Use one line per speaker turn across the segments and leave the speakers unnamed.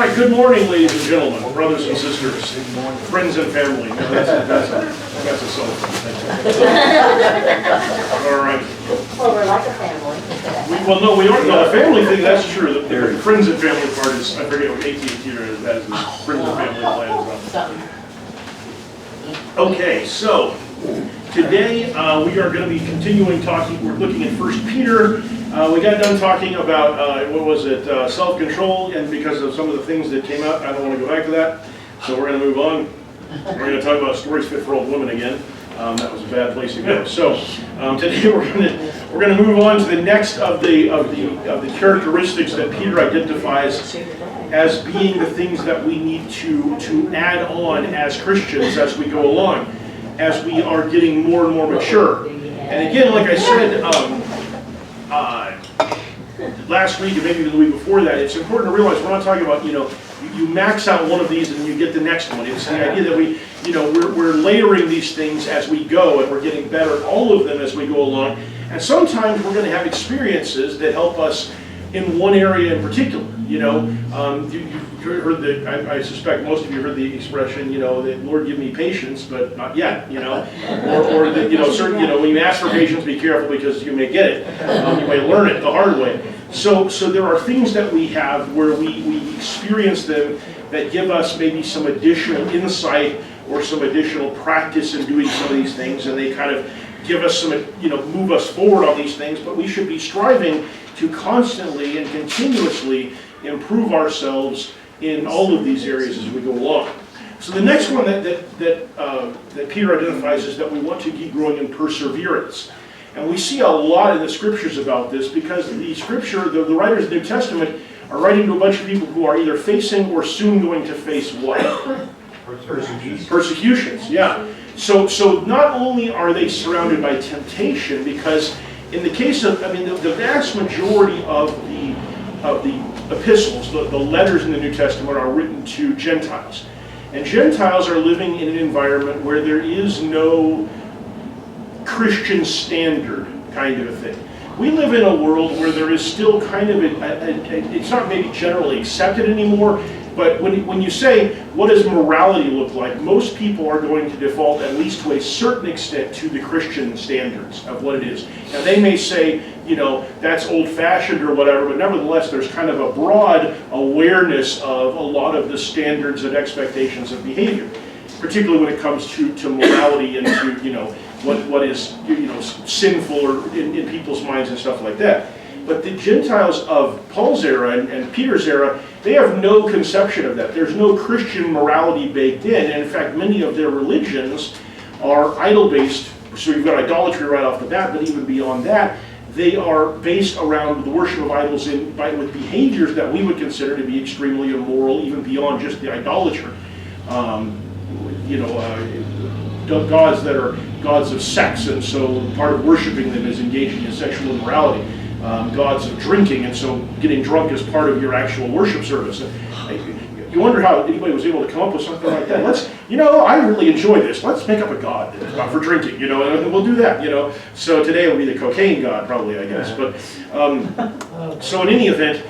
right, good morning, ladies and gentlemen, brothers and sisters, friends and family. No, that's a celebrant. All right.
Well, we're like a family.
No, we aren't. No, the family thing, that's true. The friends and family part is, I forget what AT&T has the friends and family plan as well. Okay, so today we are going to be continuing talking. We're looking at 1 Peter. We got done talking about, what was it, self-control, and because of some of the things that came out, I don't want to go back to that, so we're going to move on. We're going to talk about stories fit for old women again. That was a bad place to go. So today we're going to move on to the next of the characteristics that Peter identifies as being the things that we need to add on as Christians as we go along, as we are getting more and more mature. And again, like I said last week and maybe the week before that, it's important to realize we're not talking about, you max out one of these and you get the next one. It's the idea that we're layering these things as we go, and we're getting better at all of them as we go along. And sometimes we're going to have experiences that help us in one area in particular. You heard I suspect most of you heard the expression, that Lord give me patience, but not yet. Or that certain, when you ask for patience, be careful because you may get it. You may learn it the hard way. So there are things that we have where we experience them that give us maybe some additional insight or some additional practice in doing some of these things, and they kind of give us some, move us forward on these things. But we should be striving to constantly and continuously improve ourselves in all of these areas as we go along. So the next one that Peter identifies is that we want to keep growing in perseverance. And we see a lot in the scriptures about this, because the scripture, the writers of the New Testament are writing to a bunch of people who are either facing or soon going to face what? Persecutions, yeah. So not only are they surrounded by temptation, because in the case of, the vast majority of the epistles, the letters in the New Testament are written to Gentiles. And Gentiles are living in an environment where there is no Christian standard kind of a thing. We live in a world where there is still kind of it's not maybe generally accepted anymore, but when you say, what does morality look like, most people are going to default, at least to a certain extent, to the Christian standards of what it is. Now they may say, that's old-fashioned or whatever, but nevertheless there's kind of a broad awareness of a lot of the standards and expectations of behavior, particularly when it comes to morality and to, what is, sinful or in people's minds and stuff like that. But the Gentiles of Paul's era and Peter's era, they have no conception of that. There's no Christian morality baked in. And in fact, many of their religions are idol-based. So you've got idolatry right off the bat, but even beyond that, they are based around the worship of idols with behaviors that we would consider to be extremely immoral, even beyond just the idolatry. Gods that are gods of sex, and so part of worshiping them is engaging in sexual immorality. Gods of drinking, and so getting drunk is part of your actual worship service. You wonder how anybody was able to come up with something like that. I really enjoy this. Let's make up a god for drinking, and we'll do that, So today it'll be the cocaine god, probably, I guess. But so in any event,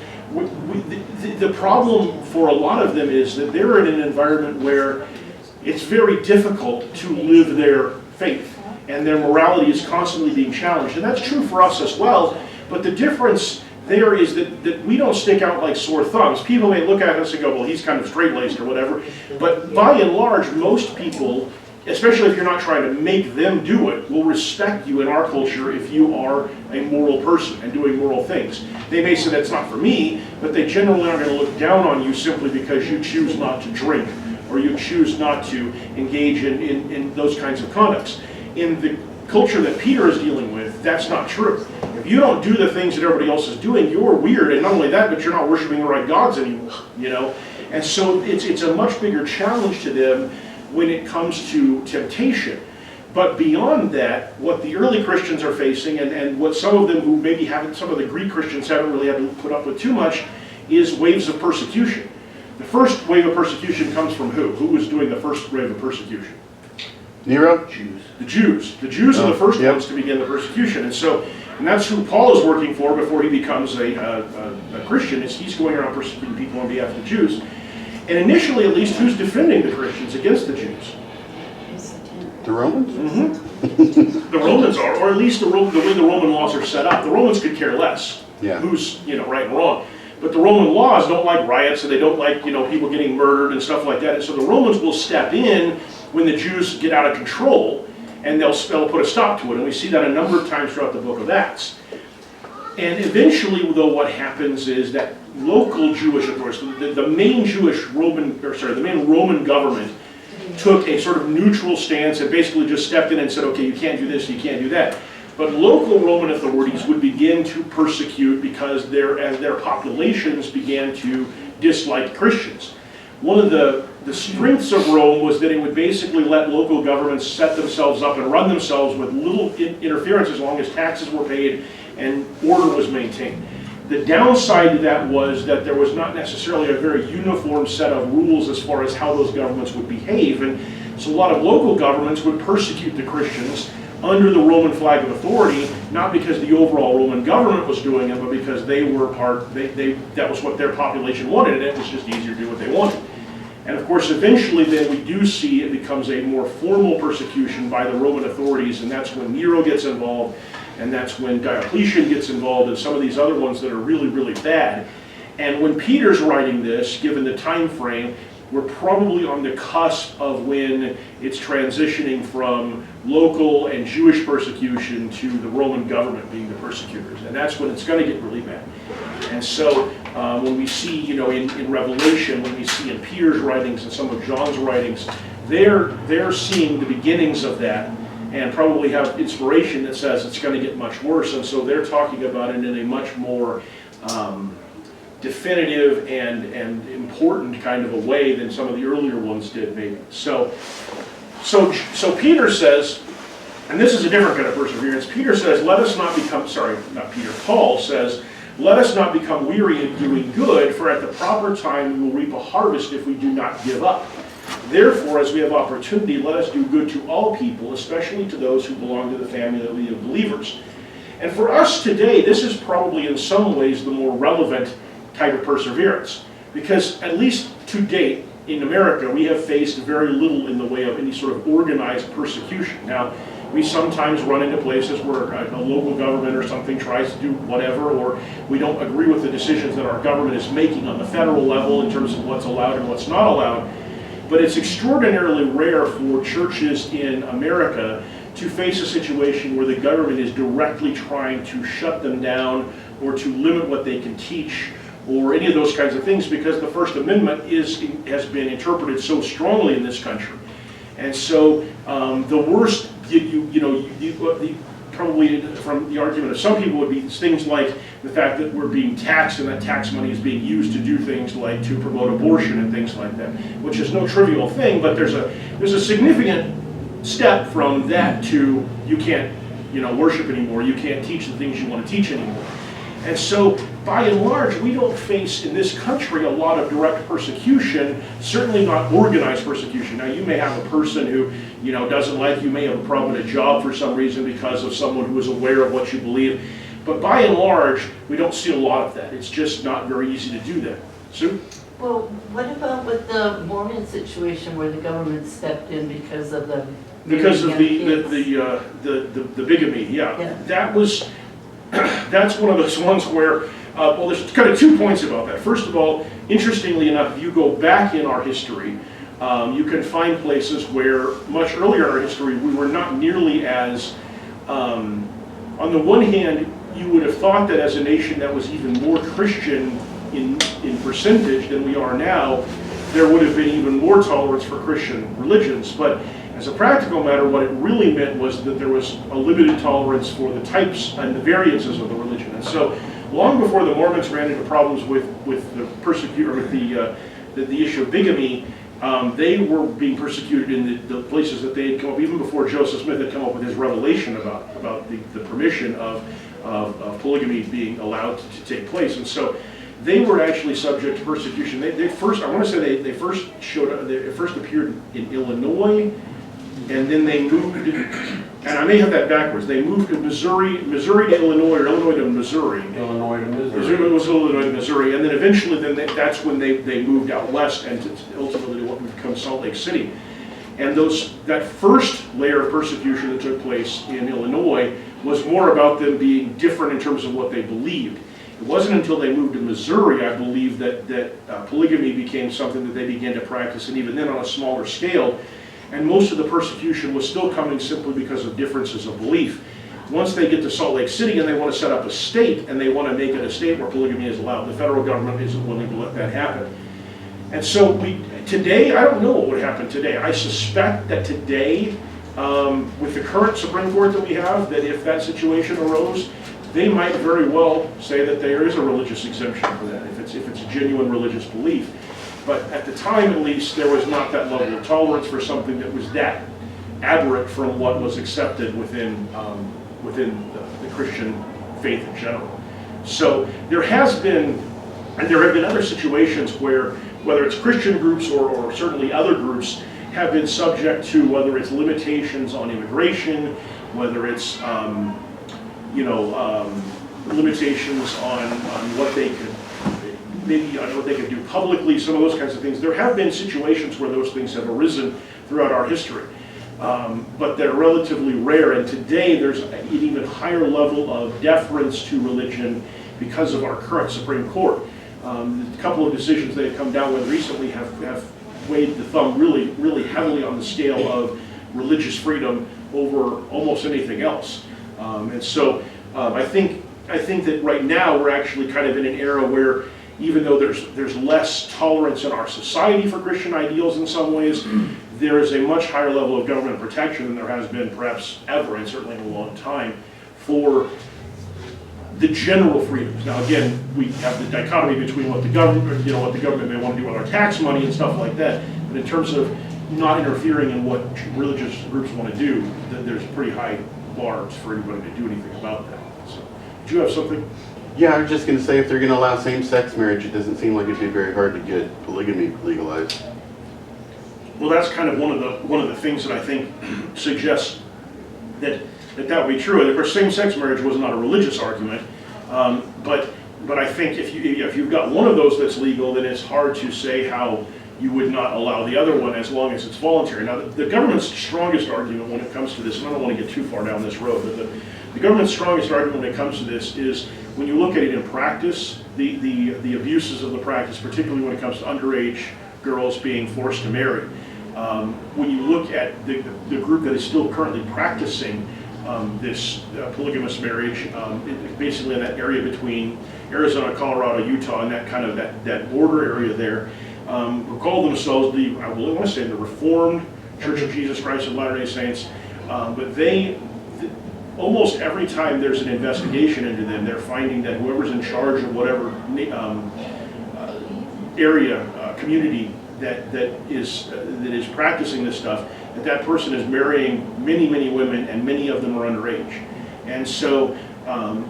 the problem for a lot of them is that they're in an environment where it's very difficult to live their faith, and their morality is constantly being challenged. And that's true for us as well, but the difference there is that we don't stick out like sore thumbs. People may look at us and go, well, he's kind of straight-laced or whatever, but by and large, most people, especially if you're not trying to make them do it, will respect you in our culture if you are a moral person and doing moral things. They may say that's not for me, but they generally aren't going to look down on you simply because you choose not to drink, or you choose not to engage in those kinds of conducts. In the culture that Peter is dealing with, that's not true. If you don't do the things that everybody else is doing, you're weird, and not only that, but you're not worshiping the right gods anymore, And so it's a much bigger challenge to them when it comes to temptation. But beyond that, what the early Christians are facing, and what some of them who maybe some of the Greek Christians haven't really had to put up with too much, is waves of persecution. The first wave of persecution comes from who? Who was doing the first wave of persecution?
Nero?
Jews. The Jews. The Jews are the first ones to begin the persecution. And that's who Paul is working for before he becomes a Christian. He's going around persecuting people on behalf of the Jews. And initially, at least, who's defending the Christians against the Jews?
The Romans?
Mm-hmm. The Romans are, or at least the way the Roman laws are set up. The Romans could care less who's right and wrong. But the Roman laws don't like riots, and they don't like people getting murdered and stuff like that. And so the Romans will step in when the Jews get out of control, and they'll put a stop to it. And we see that a number of times throughout the book of Acts. And eventually, though, what happens is that local Jewish authorities, the main the main Roman government, took a sort of neutral stance and basically just stepped in and said, okay, you can't do this, you can't do that. But local Roman authorities would begin to persecute because as their populations began to dislike Christians. One of the strengths of Rome was that it would basically let local governments set themselves up and run themselves with little interference as long as taxes were paid and order was maintained. The downside to that was that there was not necessarily a very uniform set of rules as far as how those governments would behave, and so a lot of local governments would persecute the Christians under the Roman flag of authority, not because the overall Roman government was doing it, but because they were that was what their population wanted, and it was just easier to do what they wanted. And of course, eventually then we do see it becomes a more formal persecution by the Roman authorities, and that's when Nero gets involved, and that's when Diocletian gets involved, and some of these other ones that are really, really bad. And when Peter's writing this, given the time frame, we're probably on the cusp of when it's transitioning from local and Jewish persecution to the Roman government being the persecutors. And that's when it's going to get really bad. And so when we see, in Revelation, when we see in Peter's writings and some of John's writings, they're seeing the beginnings of that and probably have inspiration that says it's going to get much worse. And so they're talking about it in a much more definitive and important kind of a way than some of the earlier ones did, maybe. So Peter says, and this is a different kind of perseverance, Peter says, Paul says, let us not become weary in doing good, for at the proper time we will reap a harvest if we do not give up. Therefore, as we have opportunity, let us do good to all people, especially to those who belong to the family of believers. And for us today, this is probably in some ways the more relevant type of perseverance, because at least to date in America we have faced very little in the way of any sort of organized persecution. Now, we sometimes run into places where a local government or something tries to do whatever, or we don't agree with the decisions that our government is making on the federal level in terms of what's allowed and what's not allowed. But it's extraordinarily rare for churches in America to face a situation where the government is directly trying to shut them down or to limit what they can teach or any of those kinds of things, because the First Amendment has been interpreted so strongly in this country. And so the worst, probably from the argument of some people would be things like the fact that we're being taxed and that tax money is being used to do things like to promote abortion and things like that, which is no trivial thing, but there's a significant step from that to you can't worship anymore, you can't teach the things you want to teach anymore. And so, by and large, we don't face in this country a lot of direct persecution, certainly not organized persecution. Now, you may have a person who, doesn't like you, may have a problem at a job for some reason because of someone who is aware of what you believe. But by and large, we don't see a lot of that. It's just not very easy to do that. Sue?
Well, what about with the Mormon situation where the government stepped in because of the
bigamy? Yeah. That's one of those ones where, there's kind of 2 points about that. First of all, interestingly enough, if you go back in our history, you can find places where much earlier in our history we were not nearly as, on the one hand, you would have thought that as a nation that was even more Christian in percentage than we are now, there would have been even more tolerance for Christian religions. But as a practical matter, what it really meant was that there was a limited tolerance for the types and the variances of the religion. And so, long before the Mormons ran into problems with the the issue of bigamy, they were being persecuted in the places that they had come up, even before Joseph Smith had come up with his revelation about the permission of polygamy being allowed to take place. And so they were actually subject to persecution. They first appeared in Illinois, and then they moved, and I may have that backwards, they moved to Missouri to Illinois, or Illinois to Missouri.
Illinois to Missouri.
Missouri was Illinois to Missouri, and then eventually that's when they moved out west and ultimately to what would become Salt Lake City. And that first layer of persecution that took place in Illinois was more about them being different in terms of what they believed. It wasn't until they moved to Missouri, I believe, that polygamy became something that they began to practice, and even then on a smaller scale. And most of the persecution was still coming simply because of differences of belief. Once they get to Salt Lake City and they want to set up a state, and they want to make it a state where polygamy is allowed, the federal government isn't willing to let that happen. And so today, I don't know what would happen today. I suspect that today, with the current Supreme Court that we have, that if that situation arose, they might very well say that there is a religious exemption for that, if it's a genuine religious belief. But at the time, at least, there was not that level of tolerance for something that was that aberrant from what was accepted within the Christian faith in general. So there has been, and there have been other situations where, whether it's Christian groups or certainly other groups, have been subject to, whether it's limitations on immigration, whether it's limitations on what they could, maybe on what they could do publicly, some of those kinds of things. There have been situations where those things have arisen throughout our history, but they're relatively rare. And today there's an even higher level of deference to religion because of our current Supreme Court. A couple of decisions they have come down with recently have weighed the thumb really, really heavily on the scale of religious freedom over almost anything else. And so I think that right now we're actually kind of in an era where, even though there's less tolerance in our society for Christian ideals in some ways, there is a much higher level of government protection than there has been perhaps ever, and certainly in a long time, for the general freedoms. Now again, we have the dichotomy between what the government may want to do with our tax money and stuff like that, but in terms of not interfering in what religious groups want to do, there's pretty high bars for anybody to do anything about that. So, do you have something?
Yeah, I was just going to say, if they're going to allow same-sex marriage, it doesn't seem like it'd be very hard to get polygamy legalized.
Well, that's kind of one of the things that I think suggests that would be true. And of course, same-sex marriage was not a religious argument, but I think if you've got one of those that's legal, then it's hard to say how you would not allow the other one as long as it's voluntary. Now, the government's strongest argument when it comes to this, and I don't want to get too far down this road, but the government's strongest argument when it comes to this is, when you look at it in practice, the abuses of the practice, particularly when it comes to underage girls being forced to marry. When you look at the group that is still currently practicing this polygamous marriage, basically in that area between Arizona, Colorado, Utah, and that kind of that border area there, who call themselves I want to say the Reformed Church of Jesus Christ of Latter-day Saints, but they, almost every time there's an investigation into them, they're finding that whoever's in charge of whatever area, community that is practicing this stuff, that person is marrying many, many women, and many of them are underage. And so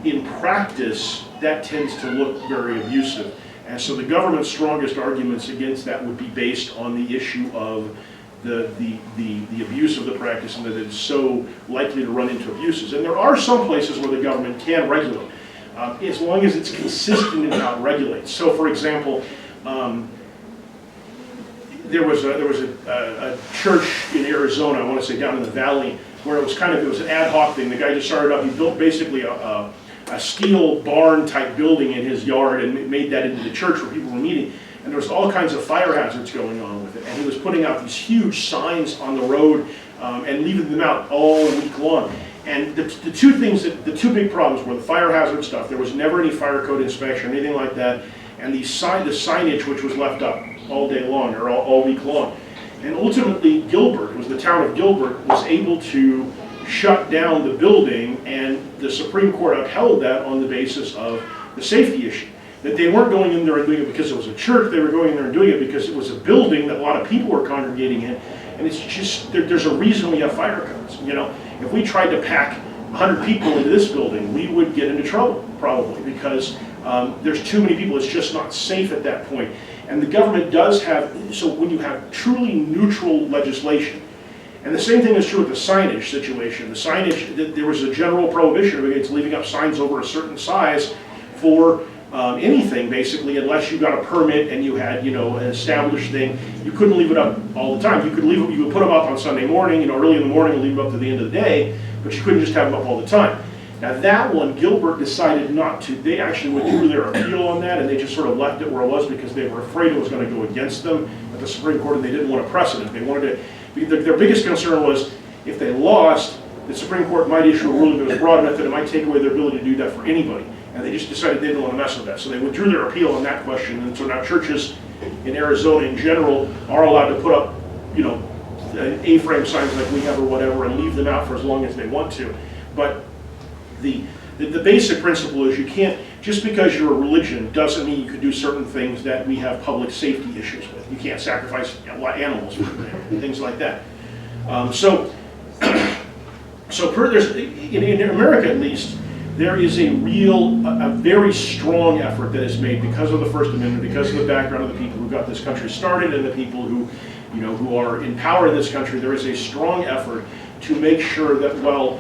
in practice, that tends to look very abusive. And so the government's strongest arguments against that would be based on the issue of the abuse of the practice, and that it's so likely to run into abuses. And there are some places where the government can regulate, as long as it's consistent in how it regulates. So, for example, there was a church in Arizona, I want to say down in the valley, where it was an ad hoc thing. The guy just started up, he built basically a steel barn type building in his yard and made that into the church where people were meeting. And there was all kinds of fire hazards going on with it. And he was putting out these huge signs on the road and leaving them out all week long. And the two big problems were the fire hazard stuff. There was never any fire code inspection or anything like that. And the signage, which was left up all day long or all week long. And ultimately, Gilbert, it was the town of Gilbert, was able to shut down the building, and the Supreme Court upheld that on the basis of the safety issue. That they weren't going in there and doing it because it was a church, they were going in there and doing it because it was a building that a lot of people were congregating in. And it's just, there's a reason we have fire codes. You know, if we tried to pack 100 people into this building, we would get into trouble, probably, because there's too many people. It's just not safe at that point. And the government does have, so when you have truly neutral legislation, And the same thing is true with the signage situation. The signage, there was a general prohibition against leaving up signs over a certain size for anything, basically, unless you got a permit and you had, you know, an established thing. You couldn't leave it up all the time. You could leave it, you would put them up on Sunday morning, you know, early in the morning, and leave them up to the end of the day, but you couldn't just have them up all the time. Now that one, Gilbert decided not to. They actually withdrew their appeal on that, and they just sort of left it where it was because they were afraid it was going to go against them at the Supreme Court, and they didn't want a precedent. They wanted to. Their biggest concern was if they lost, the Supreme Court might issue a ruling that was broad enough that it might take away their ability to do that for anybody. And they just decided they didn't want to mess with that. So they withdrew their appeal on that question. And so now churches in Arizona in general are allowed to put up, you know, A-frame signs like we have or whatever and leave them out for as long as they want to. But the basic principle is you can't, just because you're a religion doesn't mean you can do certain things that we have public safety issues with. You can't sacrifice animals, for example, things like that. There's, in America at least, there is a very strong effort that is made because of the First Amendment, because of the background of the people who got this country started and the people who, you know, who are in power in this country. There is a strong effort to make sure that while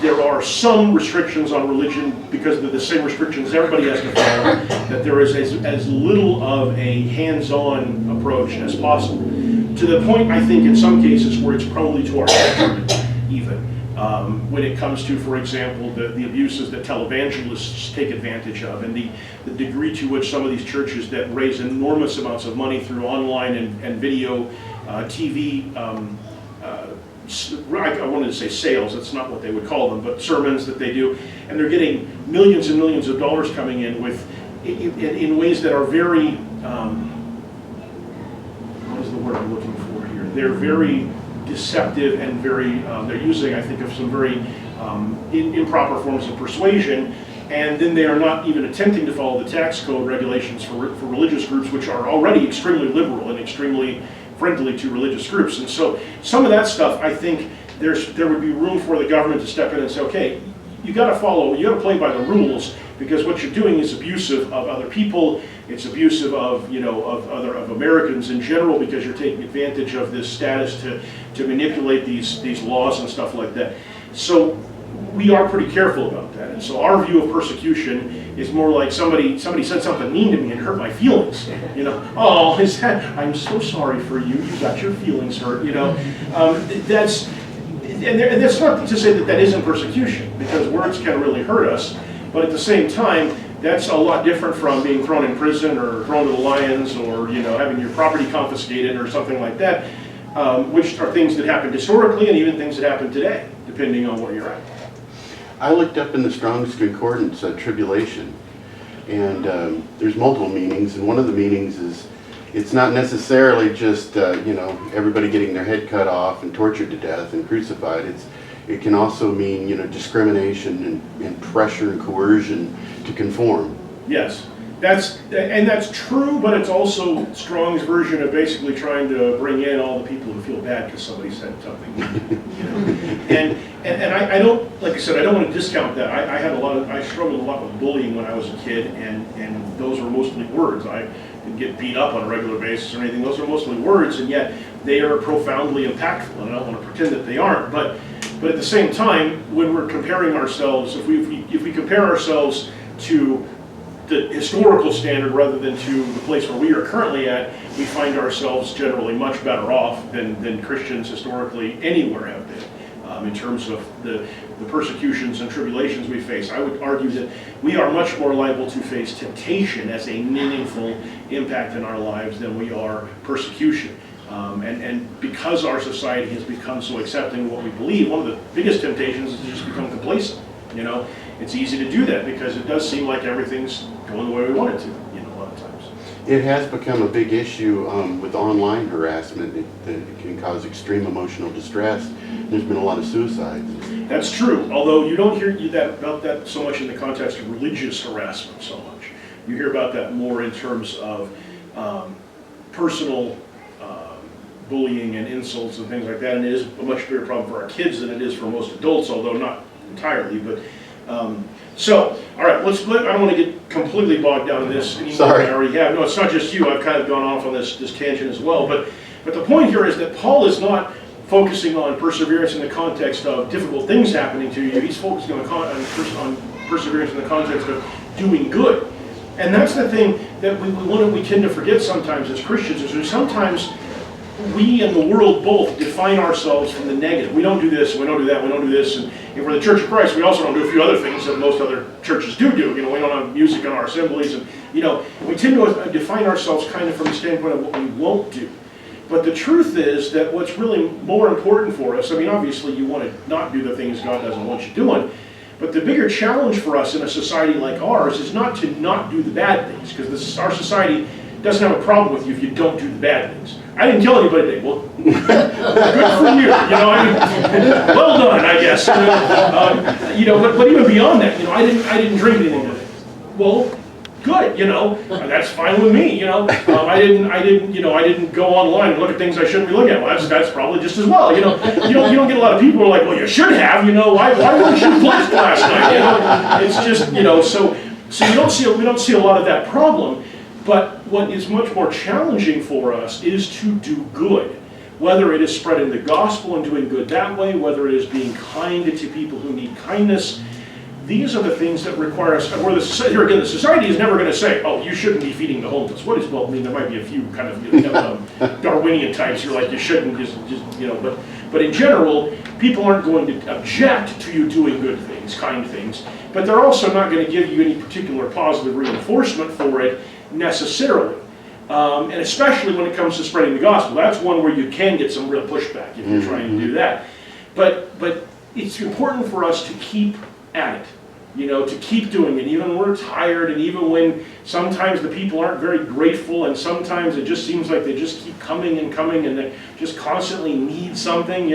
there are some restrictions on religion because of the same restrictions everybody has to follow, that there is as little of a hands-on approach as possible. To the point, I think, in some cases where it's probably to our detriment, even. When it comes to, for example, the abuses that televangelists take advantage of, and the degree to which some of these churches that raise enormous amounts of money through online and video, TV, I wanted to say sales, that's not what they would call them, but sermons that they do, and they're getting millions and millions of dollars coming in in ways that are very, what is the word I'm looking for here? They're very deceptive and very, they're using, I think, of some very improper forms of persuasion, and then they are not even attempting to follow the tax code regulations for religious groups, which are already extremely liberal and extremely friendly to religious groups. And so some of that stuff, I think there would be room for the government to step in and say, okay, you got to play by the rules, because what you're doing is abusive of other people. It's abusive of, you know, of Americans in general, because you're taking advantage of this status to manipulate these laws and stuff like that. So we are pretty careful about that. And so our view of persecution is more like somebody said something mean to me and hurt my feelings. You know, oh, I'm so sorry for you. You got your feelings hurt. You know, that's not to say that isn't persecution, because words can really hurt us. But at the same time, that's a lot different from being thrown in prison or thrown to the lions, or, you know, having your property confiscated or something like that, which are things that happened historically and even things that happen today, depending on where you're at.
I looked up in the Strong's Concordance tribulation, and there's multiple meanings, and one of the meanings is it's not necessarily just you know, everybody getting their head cut off and tortured to death and crucified. It can also mean, you know, discrimination and pressure and coercion to conform.
Yes, that's true, but it's also Strong's version of basically trying to bring in all the people who feel bad because somebody said something. You know? And I don't, like I said, I don't want to discount that. I struggled a lot with bullying when I was a kid, and those were mostly words. I didn't get beat up on a regular basis or anything. Those are mostly words, and yet they are profoundly impactful, and I don't want to pretend that they aren't. But at the same time, when we're comparing ourselves, if we compare ourselves to the historical standard rather than to the place where we are currently at, we find ourselves generally much better off than Christians historically anywhere have been, in terms of the persecutions and tribulations we face. I would argue that we are much more liable to face temptation as a meaningful impact in our lives than we are persecution. And because our society has become so accepting of what we believe, one of the biggest temptations is to just become complacent. You know, it's easy to do that because it does seem like everything's going the way we want it to, you know, a lot of times.
It has become a big issue with online harassment that can cause extreme emotional distress. There's been a lot of suicides.
That's true, although you don't hear about that so much in the context of religious harassment so much. You hear about that more in terms of personal bullying and insults and things like that, and it is a much bigger problem for our kids than it is for most adults, although not entirely. But so, all right, I don't want to get completely bogged down in this anymore.
Sorry.
I already have. No, it's not just you. I've kind of gone off on this tangent as well. But the point here is that Paul is not focusing on perseverance in the context of difficult things happening to you. He's focusing on perseverance in the context of doing good. And that's the thing that we tend to forget sometimes as Christians, is that sometimes we and the world both define ourselves from the negative. We don't do this, we don't do that, we don't do this. And if we're the Church of Christ, we also don't do a few other things that most other churches do. We don't have music in our assemblies. And, we tend to define ourselves kind of from the standpoint of what we won't do. But the truth is that what's really more important for us, obviously you want to not do the things God doesn't want you doing, but the bigger challenge for us in a society like ours is not to not do the bad things, because our society doesn't have a problem with you if you don't do the bad things. I didn't kill anybody today. Well, good for you. Well done, I guess. But even beyond that, I didn't drink anything today. Well, good. That's fine with me. I didn't go online and look at things I shouldn't be looking at. Well, that's probably just as well. You don't get a lot of people who are like, well, you should have. Why weren't you blessed last night? It's just so we don't see a lot of that problem. But what is much more challenging for us is to do good. Whether it is spreading the gospel and doing good that way, whether it is being kind to people who need kindness, these are the things that require us. Where here again, the society is never going to say, "Oh, you shouldn't be feeding the homeless." There might be a few kind of Darwinian types who are like, "You shouldn't," But in general, people aren't going to object to you doing good things, kind things. But they're also not going to give you any particular positive reinforcement for it necessarily. And especially when it comes to spreading the gospel, that's one where you can get some real pushback if you're trying to do that. But it's important for us to keep at it. To keep doing it, even when we're tired, and even when sometimes the people aren't very grateful, and sometimes it just seems like they just keep coming, and they just constantly need something,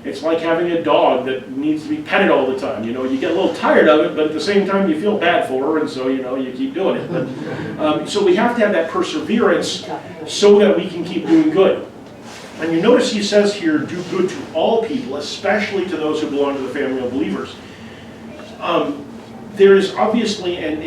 It's like having a dog that needs to be petted all the time. You get a little tired of it, but at the same time you feel bad for her, and so, you keep doing it. But, so we have to have that perseverance so that we can keep doing good. And you notice he says here, do good to all people, especially to those who belong to the family of believers. There is obviously an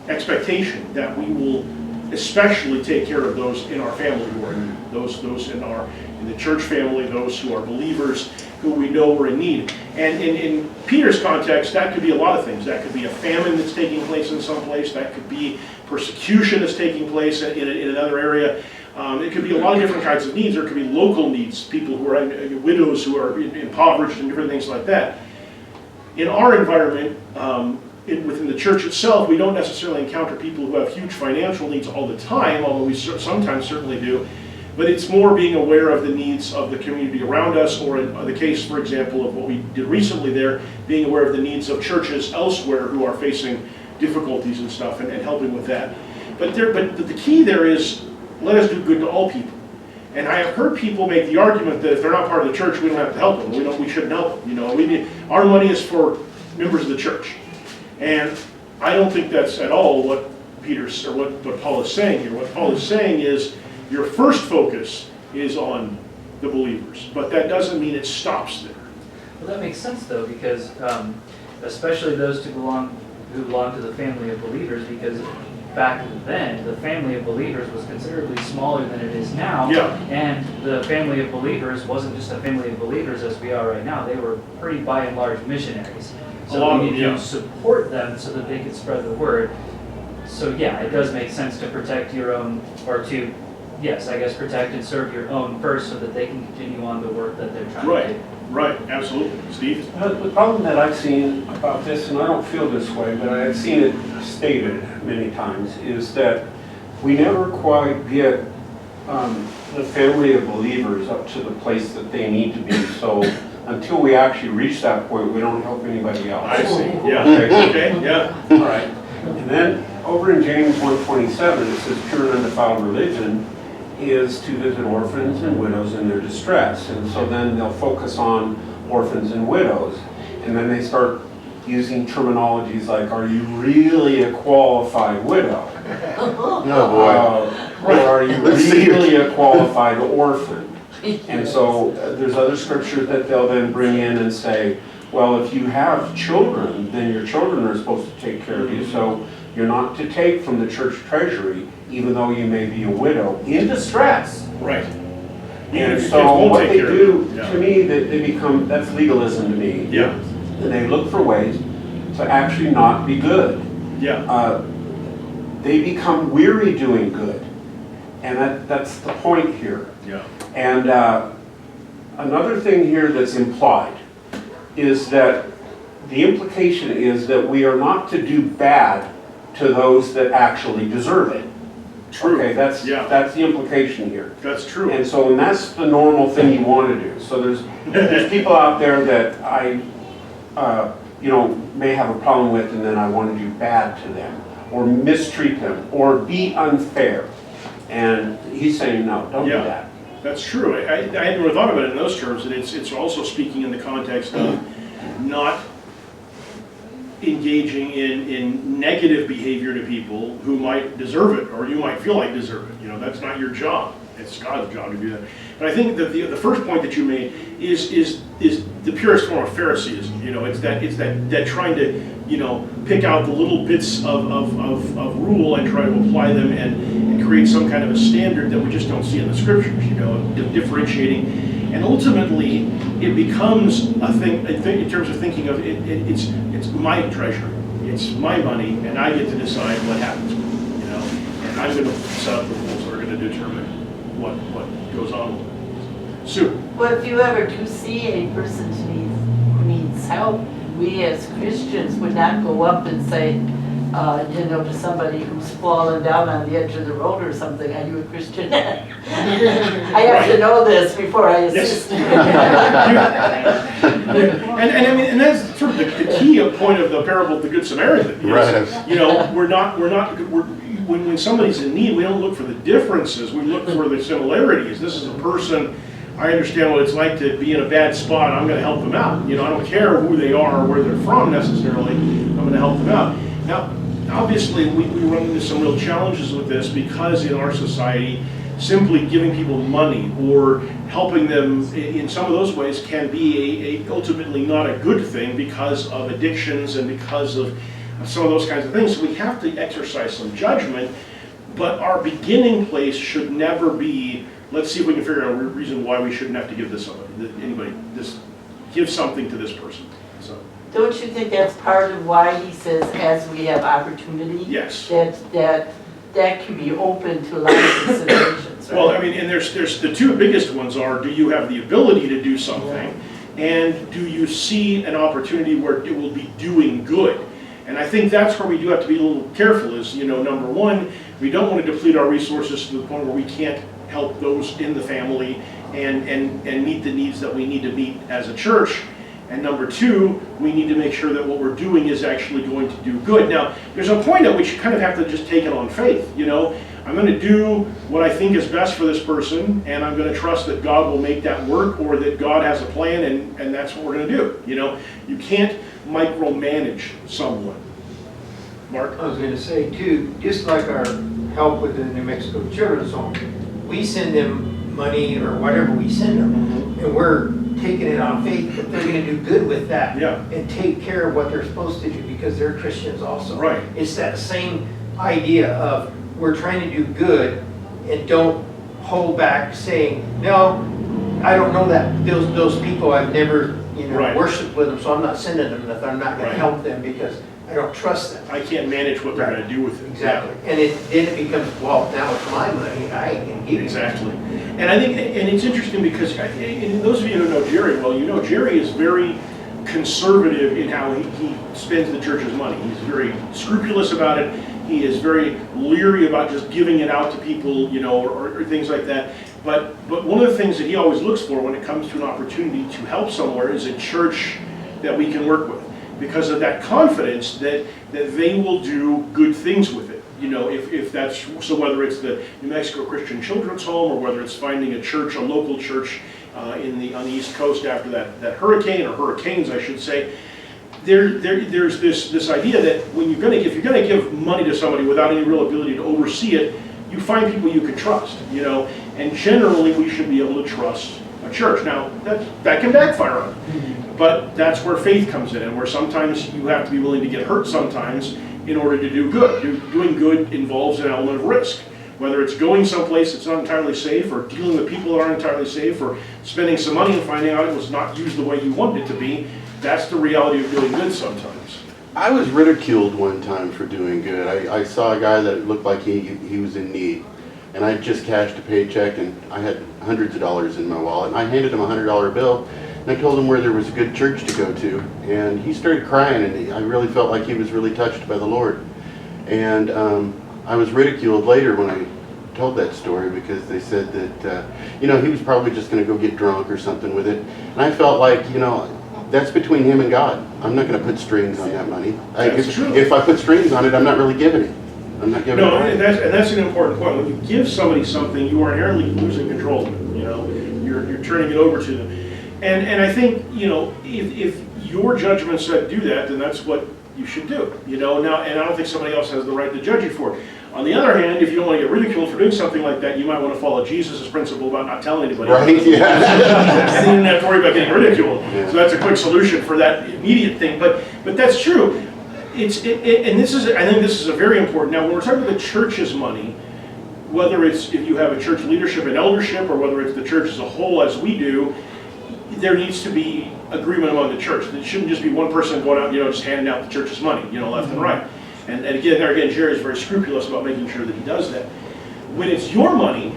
expectation that we will especially take care of those in our family who are in need, those in the church family, those who are believers who we know are in need. And in Peter's context, that could be a lot of things. That could be a famine that's taking place in some place. That could be persecution that's taking place in another area. It could be a lot of different kinds of needs. There could be local needs, people who are widows who are impoverished and different things like that. In our environment, within the church itself, we don't necessarily encounter people who have huge financial needs all the time, although we sometimes certainly do. But it's more being aware of the needs of the community around us, or in the case, for example, of what we did recently there, being aware of the needs of churches elsewhere who are facing difficulties and stuff, and helping with that. But the key there is, let us do good to all people. And I have heard people make the argument that if they're not part of the church, we don't have to help them. We shouldn't help them. Our money is for members of the church. And I don't think that's at all what Paul is saying here. What Paul is saying is your first focus is on the believers, but that doesn't mean it stops there.
Well, that makes sense though, because especially those who belong to the family of believers, because back then the family of believers was considerably smaller than it is now.
Yeah.
And the family of believers wasn't just a family of believers as we are right now. They were pretty by and large missionaries. So we need to support them so that they can spread the word. So yeah, it does make sense to protect your own, or to, yes, I guess protect and serve your own first so that they can continue on the work that they're trying to do.
Right, absolutely. Steve?
The problem that I've seen about this, and I don't feel this way, but I've seen it stated many times, is that we never quite get the family of believers up to the place that they need to be. So until we actually reach that point, we don't help anybody else.
I see. Yeah. Okay. Yeah.
All right. And then over in James 1:27, it says, "Pure and undefiled religion is to visit orphans and widows in their distress." And so then they'll focus on orphans and widows. And then they start using terminologies like, are you really a qualified widow?
Oh boy.
Or are you really a qualified orphan? And so there's other scriptures that they'll then bring in and say, well, if you have children, then your children are supposed to take care of you. So you're not to take from the church treasury, even though you may be a widow in distress.
Right.
And
Kids
so
won't
what
take
they
care of
do,
it. Yeah.
to me, they become, that's legalism to me.
Yeah.
And they look for ways to actually not be good.
Yeah.
They become weary doing good. And that's the point here.
Yeah.
And another thing here that's implied is that the implication is that we are not to do bad to those that actually deserve it.
True.
Okay, that's the implication here.
That's true.
And so, and that's the normal thing you want to do. So there's people out there that I, may have a problem with, and then I want to do bad to them, or mistreat them, or be unfair. And he's saying, no, don't do that.
That's true. I hadn't really thought about it in those terms, and it's also speaking in the context of not engaging in negative behavior to people who might deserve it, or you might feel like deserve it. That's not your job. It's God's job to do that. But I think that the first point that you made is the purest form of Phariseeism. It's that trying to pick out the little bits of rule and try to apply them and create some kind of a standard that we just don't see in the scriptures. Differentiating. And ultimately, it becomes a thing in terms of thinking of it. It's my treasure, it's my money, and I get to decide what happens with it. And I'm going to set up the rules that are going to determine what goes on with it. Sue.
Well, if you ever do see a person who needs help, we as Christians would not go up and say, to somebody who's fallen down on the edge of the road or something, are you a Christian? I have to know this before I assist.
Yes. and that's sort of the key point of the parable of the Good Samaritan.
Right.
When somebody's in need, we don't look for the differences. We look for the similarities. This is a person. I understand what it's like to be in a bad spot. I'm going to help them out. I don't care who they are or where they're from necessarily. I'm going to help them out. Now, obviously, we run into some real challenges with this because in our society, simply giving people money or helping them in some of those ways can be ultimately not a good thing because of addictions and because of some of those kinds of things. So we have to exercise some judgment, but our beginning place should never be, let's see if we can figure out a reason why we shouldn't have to give this somebody, give something to this person. So.
Don't you think that's part of why he says, as we have opportunity?
Yes.
That can be open to a lot of considerations, right?
Well, and there's the two biggest ones are, do you have the ability to do something, and do you see an opportunity where it will be doing good? And I think that's where we do have to be a little careful is, number one, we don't want to deplete our resources to the point where we can't help those in the family and meet the needs that we need to meet as a church. And number two, we need to make sure that what we're doing is actually going to do good. Now, there's a point at which you kind of have to just take it on faith. I'm going to do what I think is best for this person, and I'm going to trust that God will make that work, or that God has a plan, and that's what we're going to do. You can't micromanage someone. Mark?
I was going to say too, just like our help with the New Mexico Children's Home, we send them money or whatever we send them, and we're taking it on faith that they're going to do good with that and take care of what they're supposed to do because they're Christians also.
Right.
It's that same idea of we're trying to do good and don't hold back saying, no, I don't know that those people, I've never worshiped with them, so I'm not sending them nothing. I'm not going to help them because I don't trust them.
I can't manage what they're going to do with it.
Exactly. And then it becomes, well, now it's my money, I can give it.
Exactly. And I think, and it's interesting because, and those of you who know Jerry well, Jerry is very conservative in how he spends the church's money. He's very scrupulous about it. He is very leery about just giving it out to people, or things like that. But one of the things that he always looks for when it comes to an opportunity to help somewhere is a church that we can work with, because of that confidence that they will do good things with it. If that's, so whether it's the New Mexico Christian Children's Home, or whether it's finding a church, a local church on the East Coast after that hurricane, or hurricanes, I should say, there's this idea that when if you're going to give money to somebody without any real ability to oversee it, you find people you can trust, and generally we should be able to trust a church. Now, that can backfire on it, but that's where faith comes in, and where sometimes you have to be willing to get hurt sometimes in order to do good. Doing good involves an element of risk. Whether it's going someplace that's not entirely safe, or dealing with people that aren't entirely safe, or spending some money and finding out it was not used the way you wanted it to be, that's the reality of doing good sometimes.
I was ridiculed one time for doing good. I saw a guy that looked like he was in need, and I just cashed a paycheck, and I had hundreds of dollars in my wallet, and I handed him a $100 bill, and I told him where there was a good church to go to, and he started crying, and I really felt like he was really touched by the Lord. And I was ridiculed later when I told that story, because they said that, he was probably just going to go get drunk or something with it, and I felt like, that's between him and God. I'm not going to put strings on that money. If I put strings on it, I'm not really giving it. I'm not giving it away.
And that's an important point. When you give somebody something, you are inherently losing control of it. You're turning it over to them. And I think, if your judgment said do that, then that's what you should do. Now, and I don't think somebody else has the right to judge you for it. On the other hand, if you don't want to get ridiculed for doing something like that, you might want to follow Jesus' principle about not telling anybody.
Right, yeah.
And you don't have to worry about getting ridiculed.
Yeah.
So that's a quick solution for that immediate thing. But that's true. And I think this is a very important. Now, when we're talking about the church's money, whether it's if you have a church leadership and eldership, or whether it's the church as a whole, as we do, there needs to be agreement among the church. It shouldn't just be one person going out, just handing out the church's money, left and right. And again, Jerry is very scrupulous about making sure that he does that. When it's your money,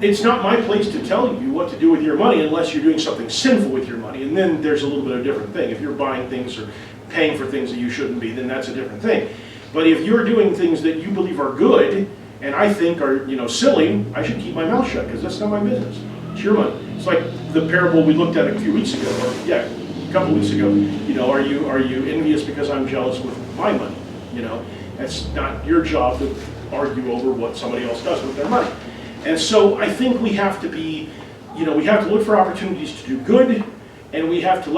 it's not my place to tell you what to do with your money unless you're doing something sinful with your money. And then there's a little bit of a different thing. If you're buying things or paying for things that you shouldn't be, then that's a different thing. But if you're doing things that you believe are good, and I think are silly, I should keep my mouth shut, because that's not my business. It's your money. It's like the parable we looked at a few weeks ago, a couple weeks ago. Are you envious because I'm jealous with my money? That's not your job to argue over what somebody else does with their money. And so I think we have to be, we have to look for opportunities to do good, and we have to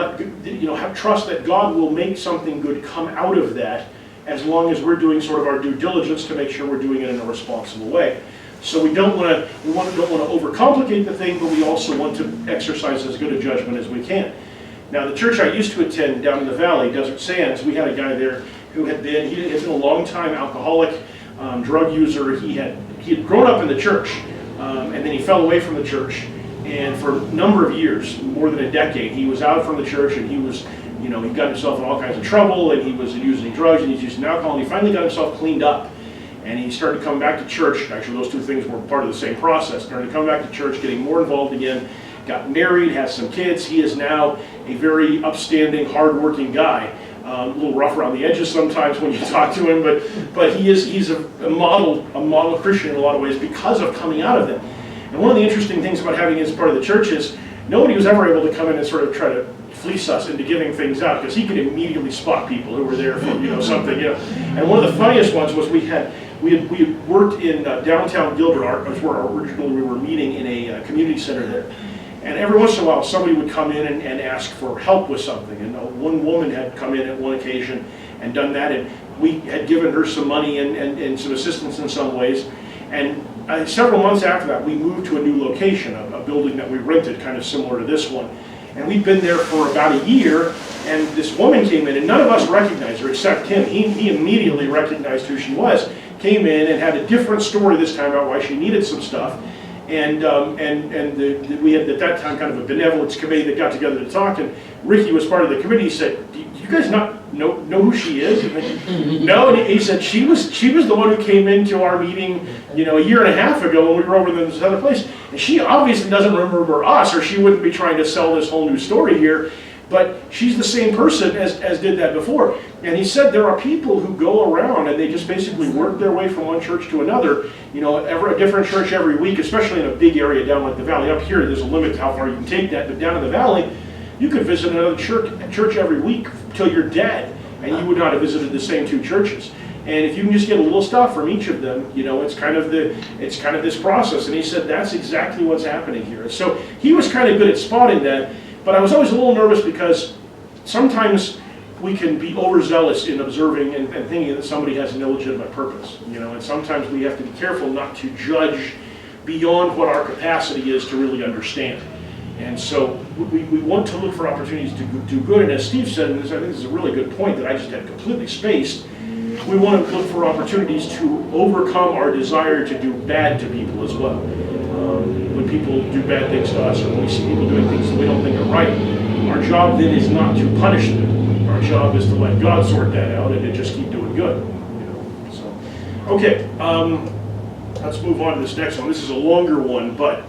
have trust that God will make something good come out of that, as long as we're doing sort of our due diligence to make sure we're doing it in a responsible way. So we don't want to overcomplicate the thing, but we also want to exercise as good a judgment as we can. Now, the church I used to attend down in the valley, Desert Sands, we had a guy there who had been a long-time alcoholic, drug user. He had grown up in the church, and then he fell away from the church. And for a number of years, more than a decade, he was out from the church, and he was, he got himself in all kinds of trouble, and he was using drugs, and he's using alcohol, and he finally got himself cleaned up. And he started coming back to church. Actually, those two things were part of the same process. Started to come back to church, getting more involved again, got married, has some kids. He is now a very upstanding, hardworking guy. A little rough around the edges sometimes when you talk to him, but he's a model Christian in a lot of ways because of coming out of them. And one of the interesting things about having him as part of the church is nobody was ever able to come in and sort of try to fleece us into giving things out, because he could immediately spot people who were there for something. And one of the funniest ones was we had worked in downtown Gilbert. That's where originally we were meeting in a community center there. And every once in a while, somebody would come in and ask for help with something. And one woman had come in at one occasion and done that, and we had given her some money and some assistance in some ways. And several months after that, we moved to a new location, a building that we rented, kind of similar to this one. And we'd been there for about a year, and this woman came in, and none of us recognized her except him. He immediately recognized who she was, came in and had a different story this time about why she needed some stuff. And we had at that time kind of a benevolence committee that got together to talk, and Ricky was part of the committee. He said, "Do you guys not know who she is?" And no, and he said she was the one who came into our meeting, a year and a half ago when we were over in this other place, and she obviously doesn't remember us, or she wouldn't be trying to sell this whole new story here. But she's the same person as did that before. And he said there are people who go around and they just basically work their way from one church to another, a different church every week, especially in a big area down like the valley. Up here, there's a limit to how far you can take that, but down in the valley, you could visit another church every week till you're dead, and you would not have visited the same two churches. And if you can just get a little stuff from each of them, it's kind of this process. And he said that's exactly what's happening here. So he was kind of good at spotting that. But I was always a little nervous because sometimes we can be overzealous in observing and thinking that somebody has an illegitimate purpose, and sometimes we have to be careful not to judge beyond what our capacity is to really understand. And so we want to look for opportunities to do good. And as Steve said, and I think this is a really good point that I just had completely spaced, we want to look for opportunities to overcome our desire to do bad to people as well. When people do bad things to us, or when we see people doing things that we don't think are right, our job then is not to punish them. Our job is to let God sort that out and to just keep doing good. So, okay, let's move on to this next one. This is a longer one, but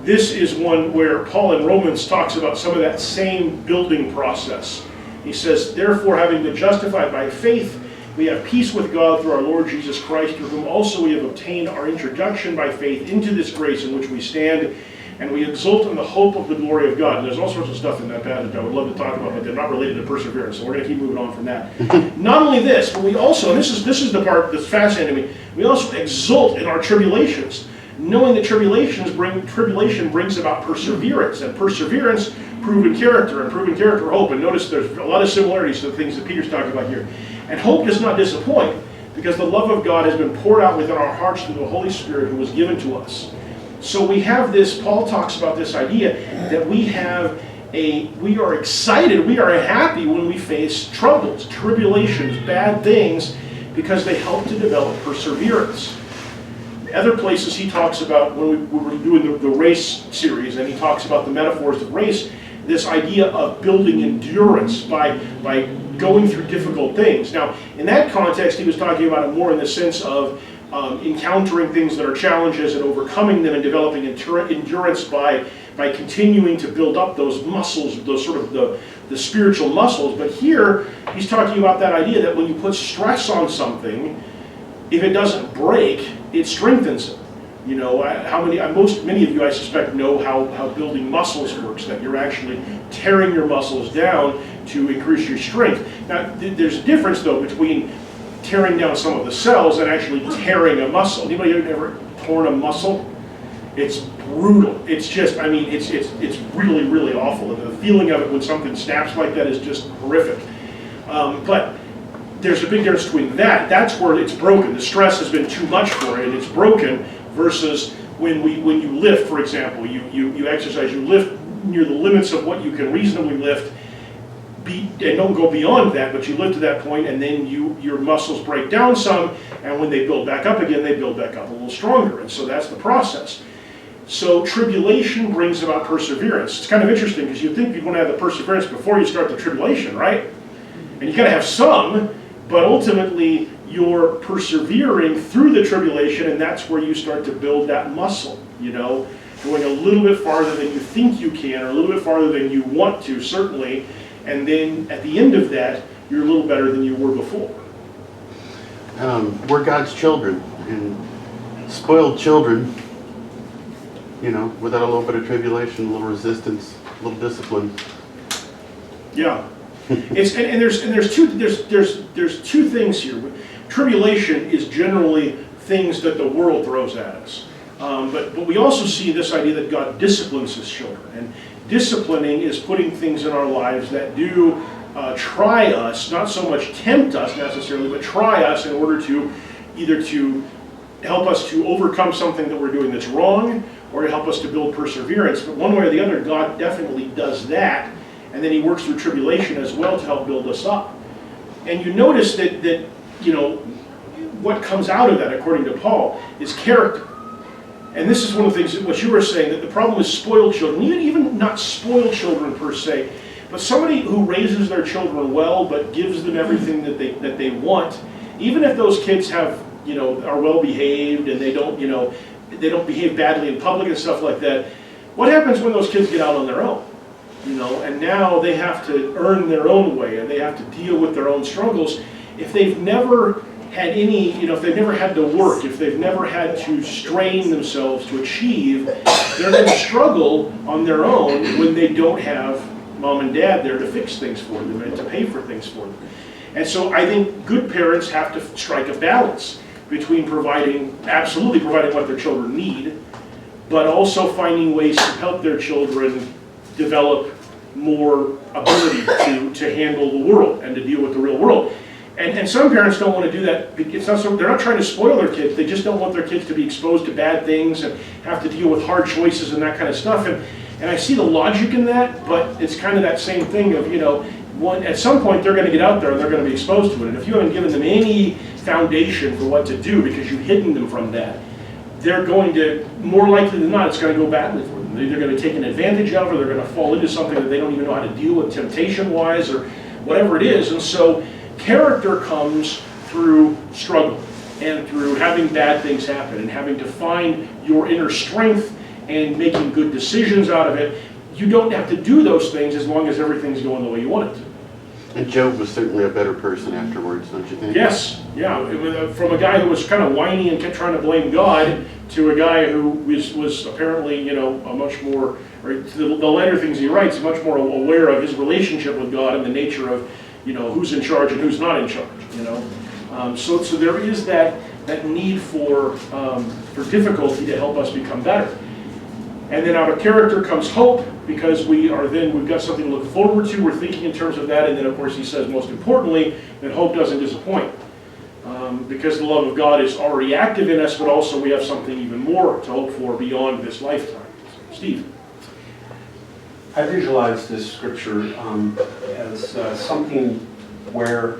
this is one where Paul in Romans talks about some of that same building process. He says, therefore, having been justified by faith, we have peace with God through our Lord Jesus Christ, through whom also we have obtained our introduction by faith into this grace in which we stand, and we exult in the hope of the glory of God. And there's all sorts of stuff in that passage I would love to talk about, but they're not related to perseverance, so we're going to keep moving on from that. Not only this, but we also, and this is the part that's fascinating to me, we also exult in our tribulations, knowing that tribulation brings about perseverance, and perseverance, proven character, and proven character, hope. And notice there's a lot of similarities to the things that Peter's talking about here. And hope does not disappoint, because the love of God has been poured out within our hearts through the Holy Spirit who was given to us. So we have this, Paul talks about this idea that we are excited, we are happy when we face troubles, tribulations, bad things, because they help to develop perseverance. Other places he talks about, when we were doing the race series, and he talks about the metaphors of race, this idea of building endurance by going through difficult things. Now, in that context, he was talking about it more in the sense of encountering things that are challenges and overcoming them and developing endurance by continuing to build up those muscles, those sort of the spiritual muscles. But here, he's talking about that idea that when you put stress on something, if it doesn't break, it strengthens it. You know, many of you, I suspect, know how building muscles works, that you're actually tearing your muscles down to increase your strength. Now, there's a difference, though, between tearing down some of the cells and actually tearing a muscle. Anybody ever torn a muscle? It's brutal. It's just, I mean, it's really, really awful. And the feeling of it when something snaps like that is just horrific. But there's a big difference between that. That's where it's broken. The stress has been too much for it, and it's broken, versus when you lift, for example, you exercise, you lift near the limits of what you can reasonably lift, and don't go beyond that, but you lift to that point, and then your muscles break down some, and when they build back up again, they build back up a little stronger, and so that's the process. So tribulation brings about perseverance. It's kind of interesting, because you think you'd want to have the perseverance before you start the tribulation, right? And you got to have some, but ultimately you're persevering through the tribulation, and that's where you start to build that muscle, you know, going a little bit farther than you think you can, or a little bit farther than you want to, certainly, and then at the end of that, you're a little better than you were before.
We're God's children, and spoiled children, you know, without a little bit of tribulation, a little resistance, a little discipline.
Yeah. There's two things here. Tribulation is generally things that the world throws at us. But we also see this idea that God disciplines his children. And disciplining is putting things in our lives that do try us, not so much tempt us necessarily, but try us in order to either to help us to overcome something that we're doing that's wrong, or to help us to build perseverance. But one way or the other, God definitely does that. And then he works through tribulation as well to help build us up. And you notice that you know, what comes out of that, according to Paul, is character. And this is one of the things, what you were saying, that the problem with spoiled children, even not spoiled children per se, but somebody who raises their children well, but gives them everything that they want, even if those kids have, you know, are well behaved and they don't, you know, they don't behave badly in public and stuff like that, what happens when those kids get out on their own? You know, and now they have to earn their own way, and they have to deal with their own struggles. If they've never had any, you know, if they've never had to work, if they've never had to strain themselves to achieve, they're going to struggle on their own when they don't have mom and dad there to fix things for them and to pay for things for them. And so I think good parents have to strike a balance between absolutely providing what their children need, but also finding ways to help their children develop more ability to handle the world and to deal with the real world. And some parents don't want to do that. They're not trying to spoil their kids. They just don't want their kids to be exposed to bad things and have to deal with hard choices and that kind of stuff. And I see the logic in that, but it's kind of that same thing of, you know, at some point they're going to get out there and they're going to be exposed to it. And if you haven't given them any foundation for what to do because you've hidden them from that, they're going to, more likely than not, it's going to go badly for them. They're either going to take an advantage of, or they're going to fall into something that they don't even know how to deal with temptation-wise, or whatever it is. And so character comes through struggle and through having bad things happen and having to find your inner strength and making good decisions out of it. You don't have to do those things as long as everything's going the way you want it to.
And Job was certainly a better person afterwards, don't you think?
Yes, yeah. From a guy who was kind of whiny and kept trying to blame God to a guy who was apparently, you know, a much more, or the later things he writes, much more aware of his relationship with God and the nature of, you know, who's in charge and who's not in charge, you know. So there is that need for difficulty to help us become better. And then out of character comes hope, because we've got something to look forward to, we're thinking in terms of that, and then of course he says most importantly, that hope doesn't disappoint. Because the love of God is already active in us, but also we have something even more to hope for beyond this lifetime. Steve?
I visualize this scripture as something where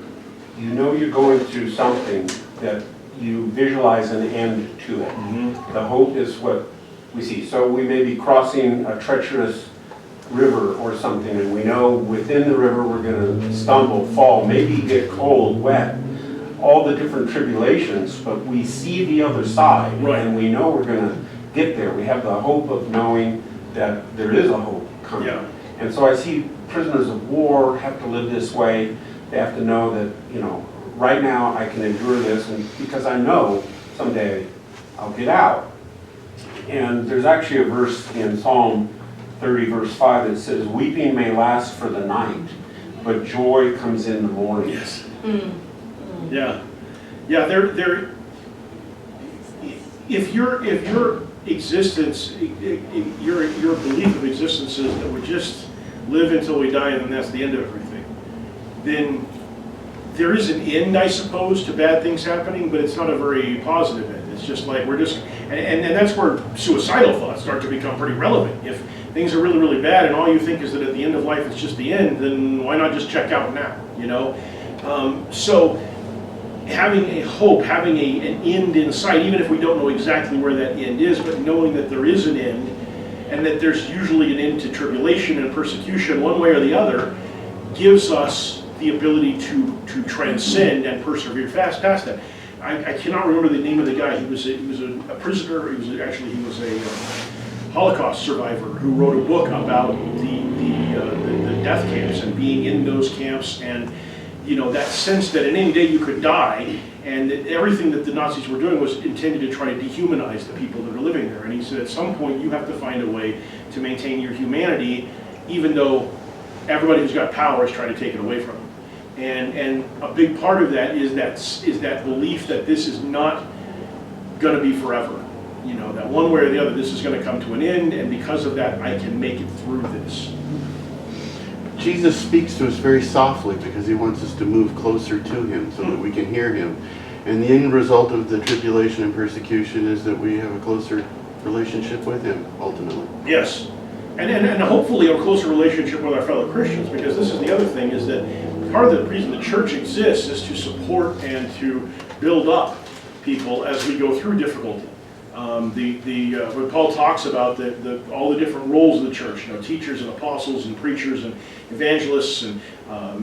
you know you're going through something that you visualize an end to it. Mm-hmm. The hope is what we see. So we may be crossing a treacherous river or something, and we know within the river we're going to stumble, fall, maybe get cold, wet, all the different tribulations, but we see the other side, right, and we know we're going to get there. We have the hope of knowing that there is a hope coming. Yeah. And so I see prisoners of war have to live this way. They have to know that, you know, right now I can endure this, and because I know someday I'll get out. And there's actually a verse in Psalm 30, verse 5, that says, weeping may last for the night, but joy comes in the morning.
Yes. Yeah. Yeah, if your existence, your belief of existence is that we just live until we die and then that's the end of everything, then there is an end, I suppose, to bad things happening, but it's not a very positive end. It's just like we're just, and that's where suicidal thoughts start to become pretty relevant. If things are really, really bad and all you think is that at the end of life it's just the end, then why not just check out now, you know? So having a hope, having an end in sight, even if we don't know exactly where that end is, but knowing that there is an end and that there's usually an end to tribulation and persecution one way or the other, gives us the ability to transcend and persevere past that. I cannot remember the name of the guy. He was a prisoner. He was a Holocaust survivor who wrote a book about the death camps and being in those camps, and you know, that sense that at any day you could die, and that everything that the Nazis were doing was intended to try to dehumanize the people that are living there. And he said at some point you have to find a way to maintain your humanity, even though everybody who's got power is trying to take it away from them. And a big part of that is that belief that this is not going to be forever. You know, that one way or the other this is going to come to an end, and because of that I can make it through this.
Jesus speaks to us very softly because he wants us to move closer to him so that we can hear him. And the end result of the tribulation and persecution is that we have a closer relationship with him, ultimately.
Yes. And hopefully a closer relationship with our fellow Christians, because this is the other thing, is that part of the reason the church exists is to support and to build up people as we go through difficulty. When Paul talks about all the different roles of the church, you know, teachers and apostles and preachers and evangelists and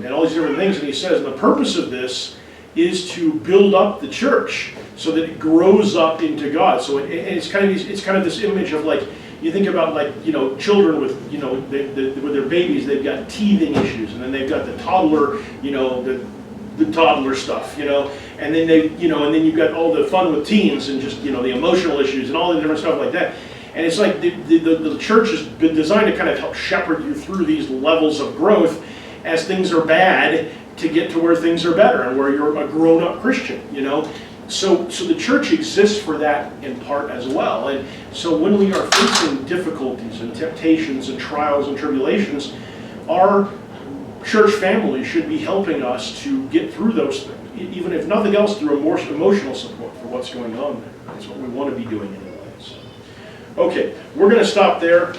all these different things, and he says the purpose of this is to build up the church so that it grows up into God. So it's kind of this image of, like, you think about, like, you know, children with, you know, with their babies, they've got teething issues, and then they've got the toddler, you know, the toddler stuff, you know, and then you've got all the fun with teens and just, you know, the emotional issues and all the different stuff like that. And it's like the church has been designed to kind of help shepherd you through these levels of growth as things are bad, to get to where things are better and where you're a grown-up Christian, you know. So the church exists for that in part as well. And so when we are facing difficulties and temptations and trials and tribulations, our church family should be helping us to get through those things, even if nothing else, through a more emotional support for what's going on there. That's what we want to be doing anyway. So, okay, we're going to stop there.